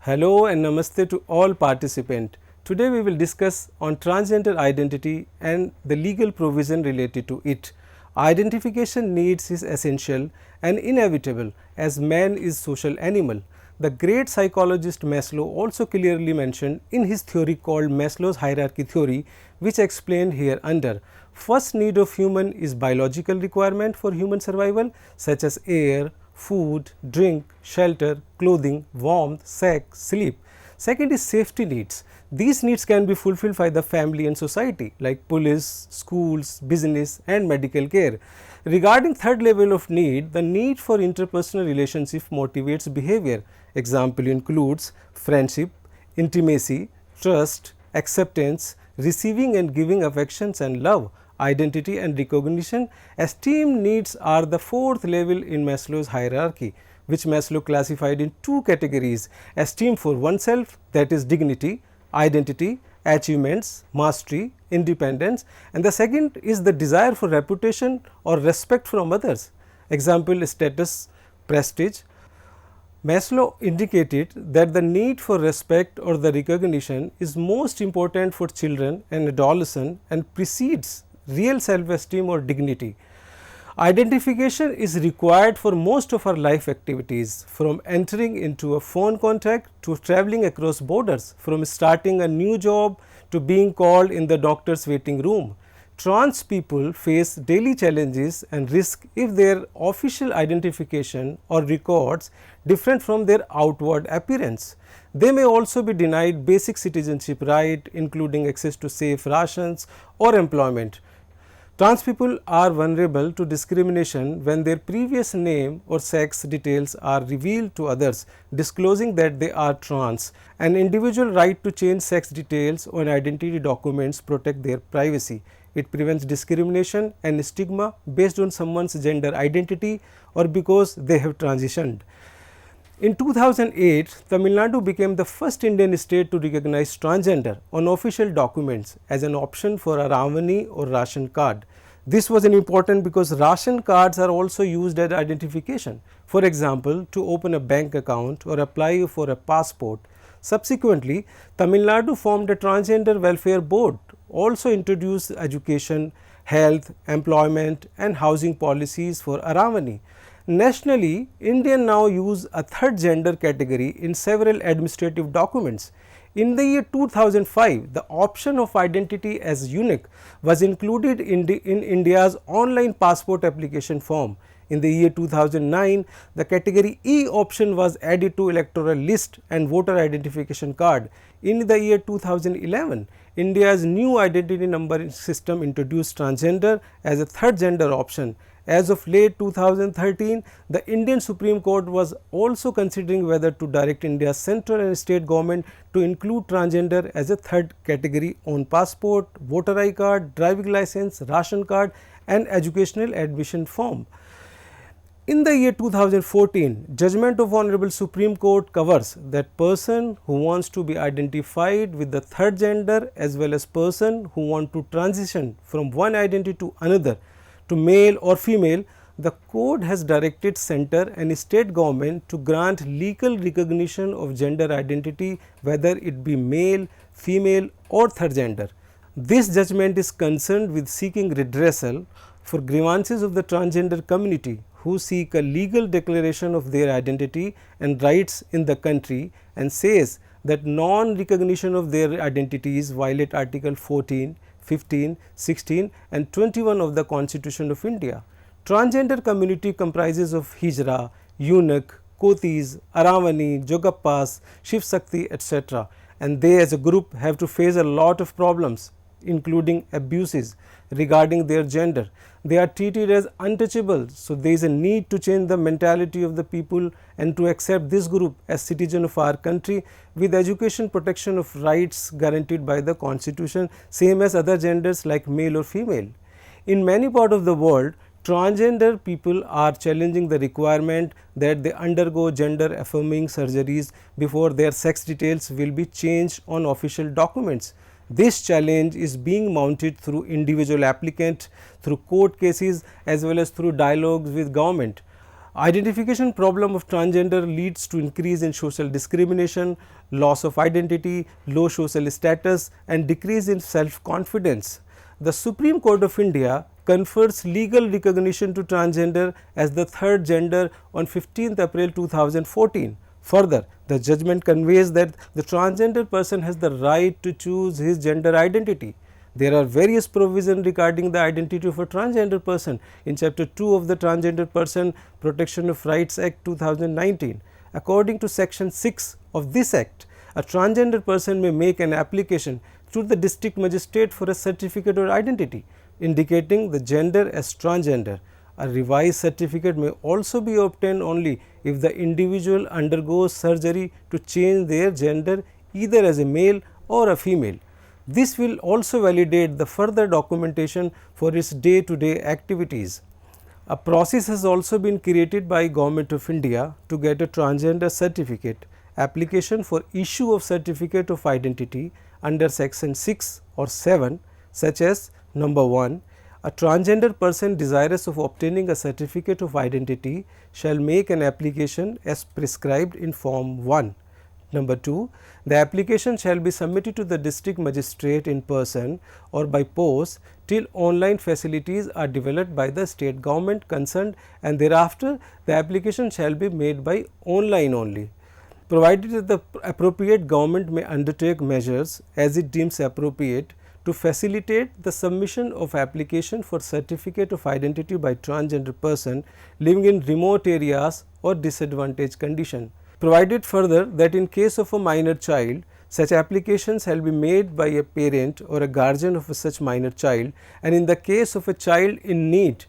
Hello and namaste to all participants. Today we will discuss on transgender identity and the legal provision related to it. Identification needs is essential and inevitable as man is social animal. The great psychologist Maslow also clearly mentioned in his theory called Maslow's hierarchy theory, which explained here under. First need of human is biological requirement for human survival such as air, food, drink, shelter, clothing, warmth, sex, sleep. Second is safety needs. These needs can be fulfilled by the family and society like police, schools, business and medical care. Regarding third level of need, the need for interpersonal relationship motivates behavior. Example includes friendship, intimacy, trust, acceptance, receiving and giving affections and love, identity and recognition. Esteem needs are the fourth level in Maslow's hierarchy, which Maslow classified in two categories: esteem for oneself, that is dignity, identity, achievements, mastery, independence, and the second is the desire for reputation or respect from others. Example status, prestige. Maslow indicated that the need for respect or the recognition is most important for children and adolescents and precedes real self-esteem or dignity. Identification is required for most of our life activities, from entering into a phone contact to traveling across borders, from starting a new job to being called in the doctor's waiting room. Trans people face daily challenges and risk if their official identification or records different from their outward appearance. They may also be denied basic citizenship right, including access to safe rations or employment. Trans people are vulnerable to discrimination when their previous name or sex details are revealed to others, disclosing that they are trans. An individual right to change sex details on identity documents protect their privacy. It prevents discrimination and stigma based on someone's gender identity or because they have transitioned. In 2008, Tamil Nadu became the first Indian state to recognize transgender on official documents as an option for a Ravani or ration card. This was important because ration cards are also used as identification. For example, to open a bank account or apply for a passport. Subsequently, Tamil Nadu formed a transgender welfare board, also introduced education, health, employment and housing policies for Aravani. Nationally, India now use a third gender category in several administrative documents. In the year 2005, the option of identity as unique was included in India's online passport application form. In the year 2009, the category E option was added to electoral list and voter identification card. In the year 2011, India's new identity numbering system introduced transgender as a third gender option. As of late 2013, the Indian Supreme Court was also considering whether to direct India's central and state government to include transgender as a third category on passport, voter ID card, driving license, ration card and educational admission form. In the year 2014, judgment of Honorable Supreme Court covers that person who wants to be identified with the third gender as well as person who want to transition from one identity to another to male or female. The court has directed center and state government to grant legal recognition of gender identity whether it be male, female or third gender. This judgment is concerned with seeking redressal for grievances of the transgender community who seek a legal declaration of their identity and rights in the country and says that non-recognition of their identities violate Article 14, 15, 16 and 21 of the Constitution of India. Transgender community comprises of Hijra, eunuch, Kotis, Aravani, Jogappas, Shiv Shakti etc. and they as a group have to face a lot of problems including abuses regarding their gender. They are treated as untouchable. So, there is a need to change the mentality of the people and to accept this group as citizen of our country with education protection of rights guaranteed by the constitution, same as other genders like male or female. In many parts of the world, transgender people are challenging the requirement that they undergo gender affirming surgeries before their sex details will be changed on official documents. This challenge is being mounted through individual applicants, through court cases as well as through dialogues with government. Identification problem of transgender leads to increase in social discrimination, loss of identity, low social status and decrease in self confidence. The Supreme Court of India confers legal recognition to transgender as the third gender on 15th April 2014. Further, the judgment conveys that the transgender person has the right to choose his gender identity. There are various provisions regarding the identity of a transgender person in chapter 2 of the Transgender Person Protection of Rights Act 2019. According to section 6 of this act, a transgender person may make an application to the district magistrate for a certificate of identity indicating the gender as transgender. A revised certificate may also be obtained only if the individual undergoes surgery to change their gender either as a male or a female. This will also validate the further documentation for its day-to-day activities. A process has also been created by Government of India to get a transgender certificate. Application for issue of certificate of identity under section 6 or 7 such as number 1, a transgender person desirous of obtaining a certificate of identity shall make an application as prescribed in form 1. Number 2, the application shall be submitted to the district magistrate in person or by post till online facilities are developed by the state government concerned, and thereafter the application shall be made by online only, provided that the appropriate government may undertake measures as it deems appropriate to facilitate the submission of application for certificate of identity by transgender person living in remote areas or disadvantaged condition. Provided further that in case of a minor child, such applications shall be made by a parent or a guardian of such minor child, and in the case of a child in need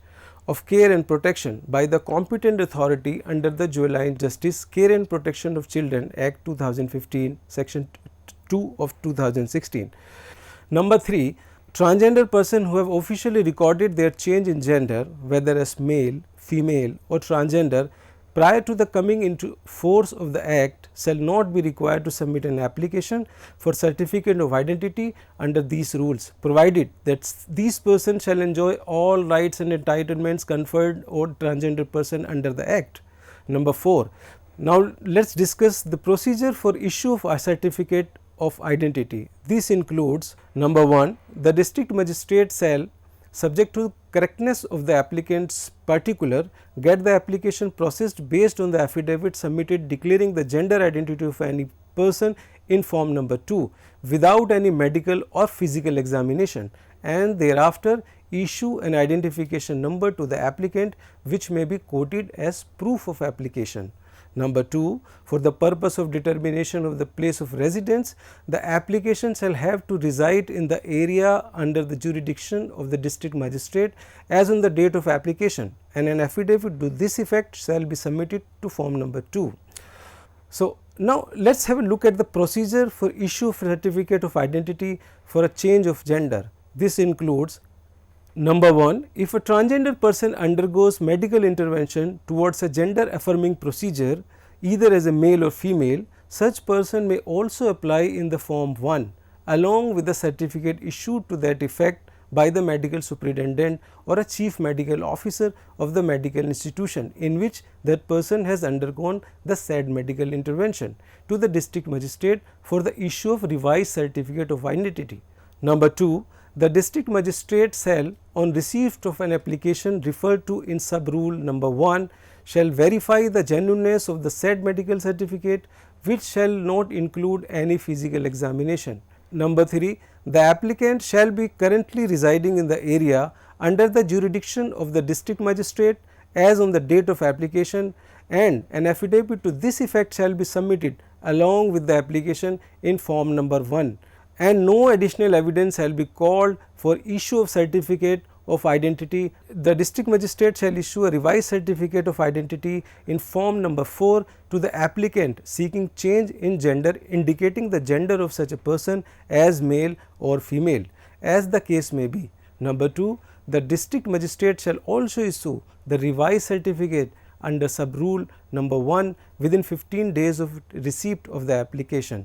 of care and protection by the competent authority under the Juvenile Justice Care and Protection of Children Act 2015 section 2 of 2016. Number 3, transgender person who have officially recorded their change in gender whether as male, female or transgender prior to the coming into force of the act shall not be required to submit an application for certificate of identity under these rules, provided that these persons shall enjoy all rights and entitlements conferred on transgender person under the act. Number 4, now let us discuss the procedure for issue of a certificate of identity. This includes number 1, the district magistrate shall, subject to correctness of the applicant's particular, get the application processed based on the affidavit submitted declaring the gender identity of any person in form number 2 without any medical or physical examination, and thereafter issue an identification number to the applicant which may be quoted as proof of application. Number 2, for the purpose of determination of the place of residence, the application shall have to reside in the area under the jurisdiction of the district magistrate as on the date of application, and an affidavit to this effect shall be submitted to form number 2. So, now let us have a look at the procedure for issue of certificate of identity for a change of gender. This includes number 1, if a transgender person undergoes medical intervention towards a gender affirming procedure either as a male or female, such person may also apply in the form 1 along with the certificate issued to that effect by the medical superintendent or a chief medical officer of the medical institution in which that person has undergone the said medical intervention to the district magistrate for the issue of revised certificate of identity. Number 2, the district magistrate shall, on receipt of an application referred to in sub rule number 1, shall verify the genuineness of the said medical certificate, which shall not include any physical examination. Number 3, the applicant shall be currently residing in the area under the jurisdiction of the district magistrate as on the date of application, and an affidavit to this effect shall be submitted along with the application in form number 1. And no additional evidence shall be called for issue of certificate of identity. The district magistrate shall issue a revised certificate of identity in form number 4 to the applicant seeking change in gender, indicating the gender of such a person as male or female as the case may be. Number 2, the district magistrate shall also issue the revised certificate under sub rule number 1 within 15 days of receipt of the application.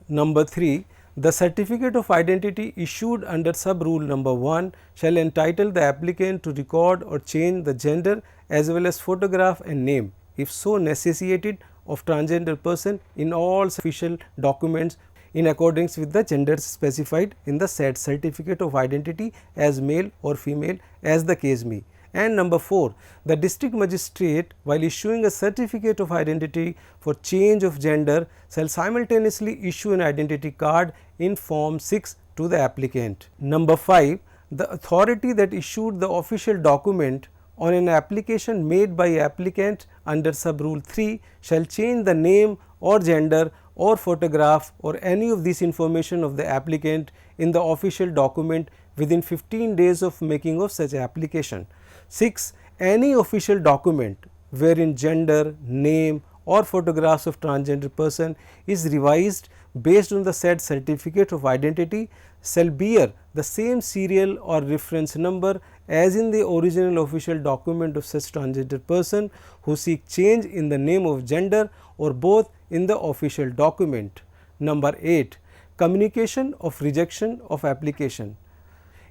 Number 3, The certificate of identity issued under sub rule number 1 shall entitle the applicant to record or change the gender as well as photograph and name, if so necessitated, of transgender person in all official documents in accordance with the genders specified in the said certificate of identity as male or female as the case may. And number 4, the district magistrate, while issuing a certificate of identity for change of gender, shall simultaneously issue an identity card in form 6 to the applicant. Number 5, the authority that issued the official document on an application made by applicant under sub rule 3 shall change the name or gender or photograph or any of this information of the applicant in the official document within 15 days of making of such application. 6. Any official document wherein gender, name or photographs of transgender person is revised based on the said certificate of identity shall bear the same serial or reference number as in the original official document of such transgender person who seek change in the name of gender or both in the official document. Number 8. Communication of rejection of application.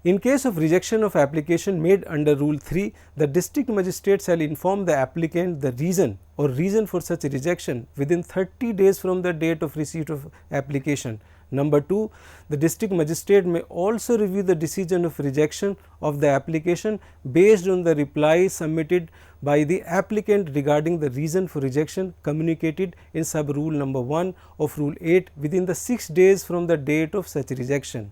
In case of rejection of application made under rule 3, the district magistrate shall inform the applicant the reason or reason for such rejection within 30 days from the date of receipt of application. Number 2, the district magistrate may also review the decision of rejection of the application based on the reply submitted by the applicant regarding the reason for rejection communicated in sub rule number 1 of rule 8 within the 6 days from the date of such rejection.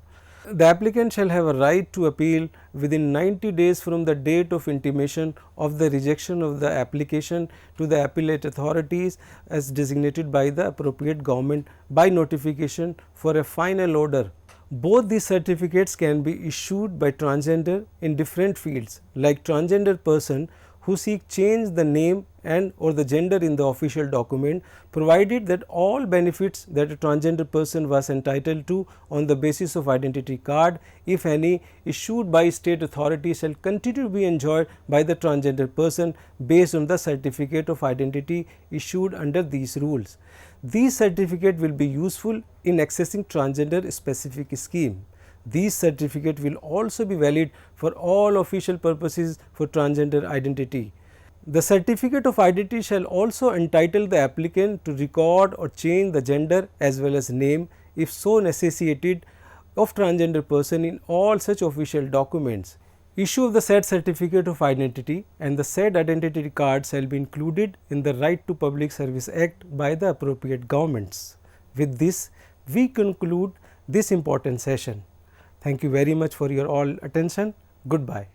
The applicant shall have a right to appeal within 90 days from the date of intimation of the rejection of the application to the appellate authorities as designated by the appropriate government by notification for a final order. Both these certificates can be issued by transgender in different fields, like transgender person who seek change the name and or the gender in the official document, provided that all benefits that a transgender person was entitled to on the basis of identity card, if any, issued by state authority shall continue to be enjoyed by the transgender person based on the certificate of identity issued under these rules. These certificates will be useful in accessing transgender specific scheme. These certificates will also be valid for all official purposes for transgender identity. The certificate of identity shall also entitle the applicant to record or change the gender as well as name, if so necessitated, of transgender person in all such official documents. Issue of the said certificate of identity and the said identity card shall be included in the Right to Public Service Act by the appropriate governments. With this, we conclude this important session. Thank you very much for your all attention. Goodbye.